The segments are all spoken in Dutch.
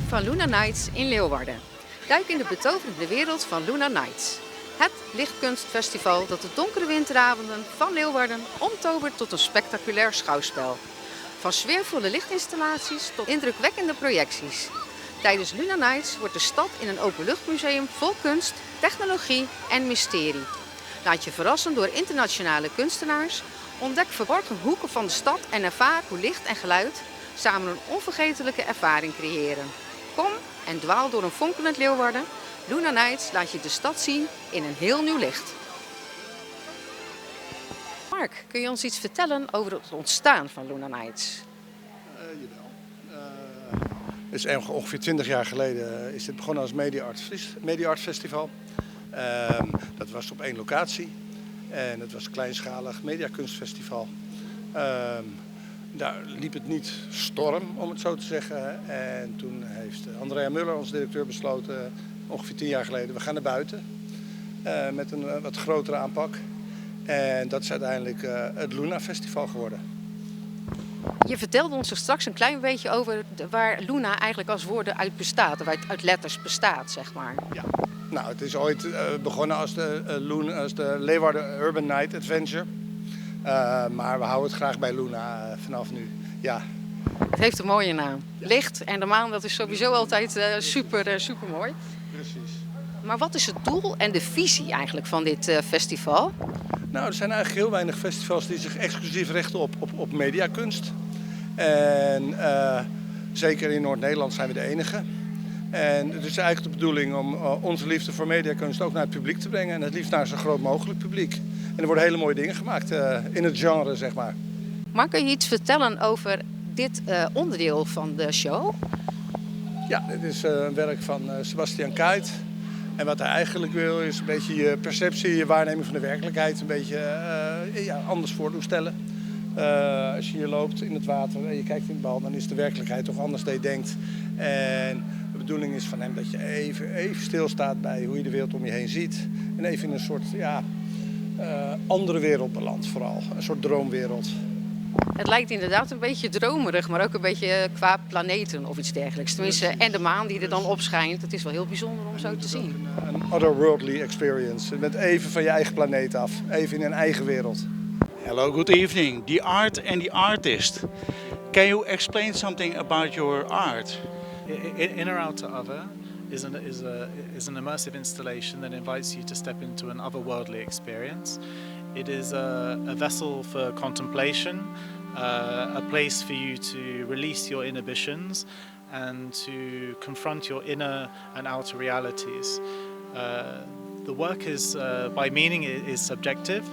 van Luna Niets in Leeuwarden. Duik in de betoverende wereld van Luna Niets. Het lichtkunstfestival dat de donkere winteravonden van Leeuwarden omtovert tot een spectaculair schouwspel. Van sfeervolle lichtinstallaties tot indrukwekkende projecties. Tijdens Luna Niets wordt de stad in een openluchtmuseum vol kunst, technologie en mysterie. Laat je verrassen door internationale kunstenaars, ontdek verborgen hoeken van de stad en ervaar hoe licht en geluid samen een onvergetelijke ervaring creëren. Kom en dwaal door een fonkelend Leeuwarden. Luna Niets laat je de stad zien in een heel nieuw licht. Mark, kun je ons iets vertellen over het ontstaan van Luna Niets? Jawel. Ongeveer 20 jaar geleden is dit begonnen als Media Art Festival. Dat was op 1 locatie en het was een kleinschalig mediakunstfestival. Daar liep het niet storm, om het zo te zeggen. En toen heeft Andrea Muller, onze directeur, besloten, ongeveer 10 jaar geleden, we gaan naar buiten. Met een wat grotere aanpak. En dat is uiteindelijk het Luna Festival geworden. Je vertelde ons er straks een klein beetje over waar Luna eigenlijk als woorden uit bestaat. Of uit letters bestaat, zeg maar. Ja. Nou, het is ooit begonnen als de Leeuwarden Urban Night Adventure. Maar we houden het graag bij Luna vanaf nu. Ja. Het heeft een mooie naam. Licht en de maan, dat is sowieso altijd super mooi. Precies. Maar wat is het doel en de visie eigenlijk van dit festival? Nou, er zijn eigenlijk heel weinig festivals die zich exclusief richten op mediakunst. En zeker in Noord-Nederland zijn we de enige. En het is eigenlijk de bedoeling om onze liefde voor mediakunst ook naar het publiek te brengen. En het liefst naar zo groot mogelijk publiek. En er worden hele mooie dingen gemaakt in het genre, zeg maar. Maar kun je iets vertellen over dit onderdeel van de show? Ja, dit is een werk van Sebastian Kuyt. En wat hij eigenlijk wil is een beetje je perceptie, je waarneming van de werkelijkheid een beetje anders voor doen stellen. Als je hier loopt in het water en je kijkt in de bal, dan is de werkelijkheid toch anders dan je denkt. En de bedoeling is van hem dat je even stilstaat bij hoe je de wereld om je heen ziet. En even in een soort andere wereld belandt vooral. Een soort droomwereld. Het lijkt inderdaad een beetje dromerig, maar ook een beetje qua planeten of iets dergelijks. Tenminste, en de maan die er dan opschijnt. Het is wel heel bijzonder om zo te zien. Een otherworldly experience. Je bent even van je eigen planeet af. Even in een eigen wereld. Hello, good evening. The art and the artist. Can you explain something about your art? Inner Outer Other is an immersive installation that invites you to step into an otherworldly experience. It is a vessel for contemplation, a place for you to release your inhibitions and to confront your inner and outer realities. The work is, by meaning, it is subjective,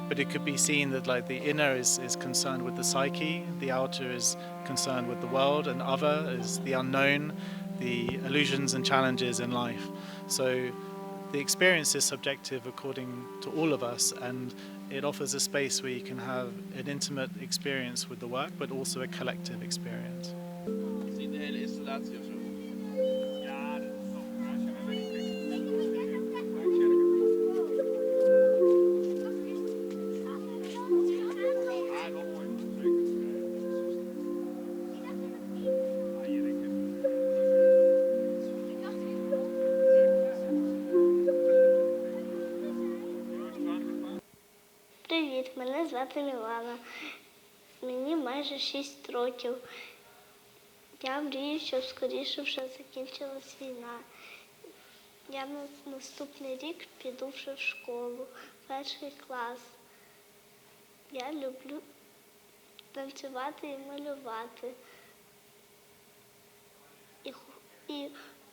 but it could be seen that like the inner is concerned with the psyche, the outer is concerned with the world, and other is the unknown, the illusions and challenges in life. So the experience is subjective according to all of us, and it offers a space where you can have an intimate experience with the work, but also a collective experience. Zie de hele installatie of zo? Ja, dat is toch. Привіт, мене звати Мілана. Мені майже 6 років. Я мрію, щоб скоріше вже закінчилась війна. Я на наступний рік піду вже в школу, 1 клас. Я люблю танцювати і малювати.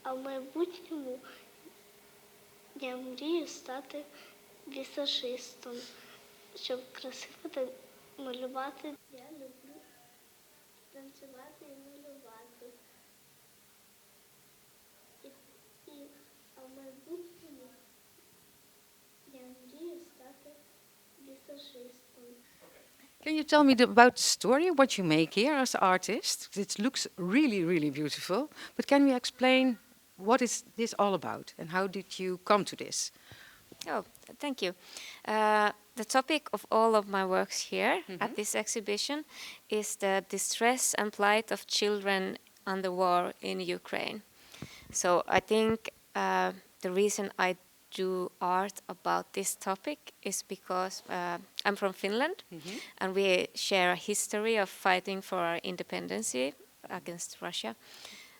А в майбутньому я мрію стати візажистом, щоб красиво малювати. Я люблю танцювати і малювати. А в майбутньому я мрію стати візажистом. Can you tell me about the story, what you make here as an artist? It looks really, really beautiful. But can you explain what is this all about and how did you come to this? Oh, thank you. The topic of all of my works here at this exhibition is the distress and plight of children on the war in Ukraine. So I think the reason I do art about this topic is because I'm from Finland, and we share a history of fighting for our independence against Russia.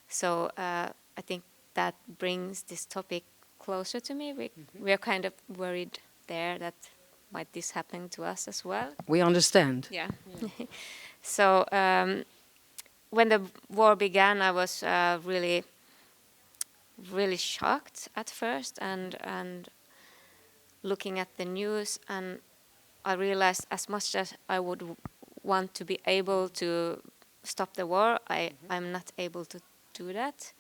So I think that brings this topic closer to me. We are kind of worried there that might this happen to us as well. We understand. Yeah. So when the war began, I was really shocked at first, and looking at the news, and I realized as much as I would want to be able to stop the war, I'm not able to do that.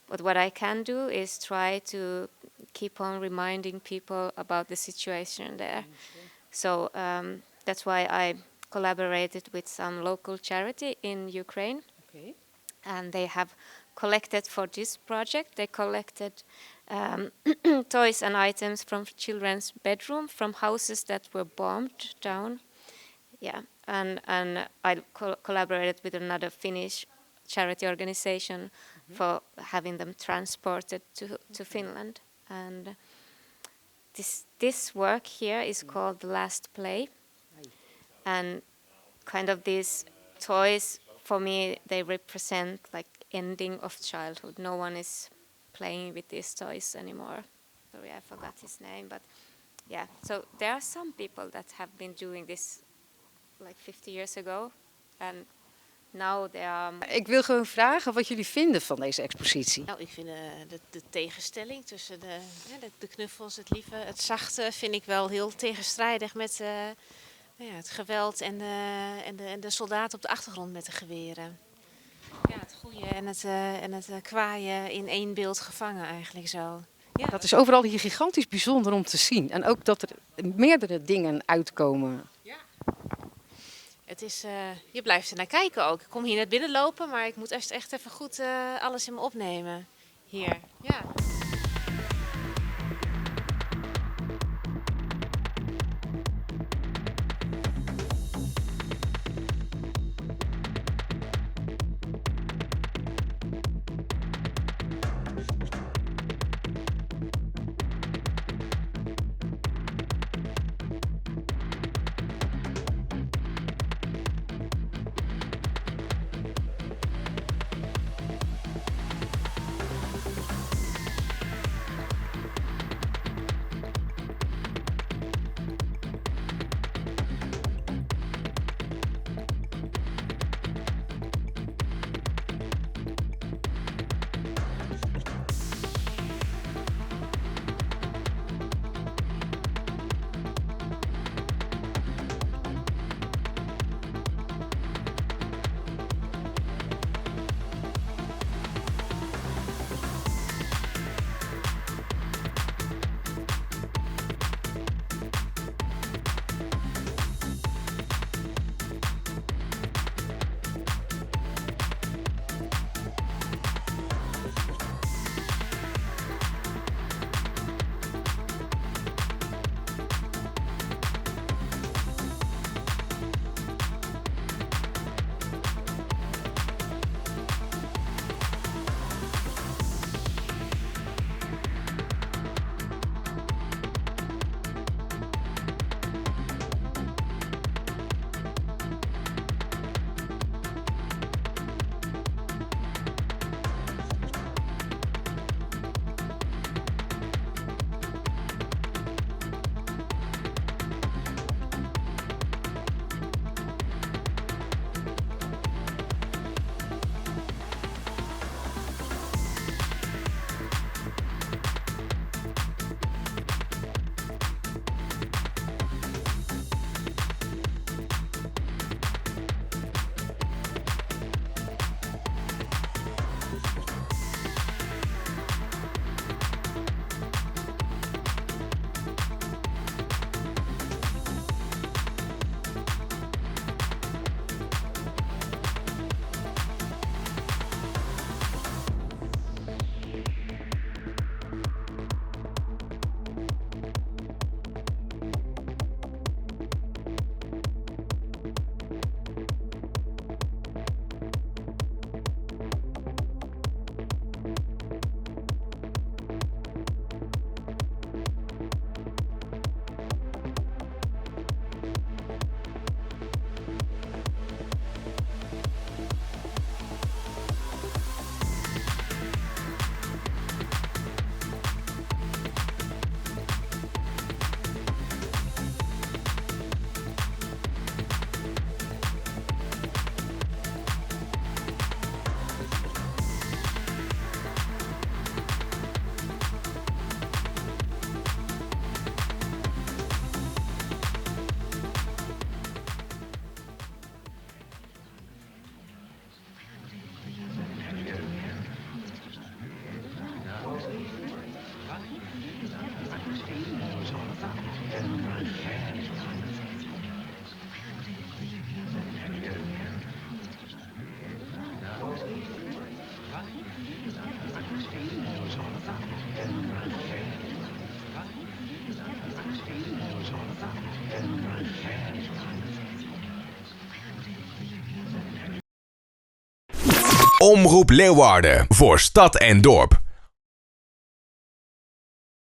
But what I can do is try to keep on reminding people about the situation there. So that's why I collaborated with some local charity in Ukraine. Okay. And they have collected for this project. They collected toys and items from children's bedroom from houses that were bombed down. Yeah, and I collaborated with another Finnish charity organization for having them transported to Finland. And this work here is called The Last Play. And kind of these toys, for me, they represent like ending of childhood. No one is playing with these toys anymore. Sorry, I forgot his name, but yeah. So there are some people that have been doing this like 50 years ago, and now they are. Ik wil gewoon vragen wat jullie vinden van deze expositie. Nou, ik vind de tegenstelling tussen de knuffels, het lieve, het zachte, vind ik wel heel tegenstrijdig met het geweld en de soldaten op de achtergrond met de geweren. Ja, het goede en het kwaaie in één beeld gevangen eigenlijk zo. Ja. Dat is overal hier gigantisch bijzonder om te zien. En ook dat er meerdere dingen uitkomen. Ja. Het is, je blijft er naar kijken ook. Ik kom hier net binnenlopen, maar ik moet echt even goed alles in me opnemen. Hier, ja. Omroep Leeuwarden voor Stad en Dorp.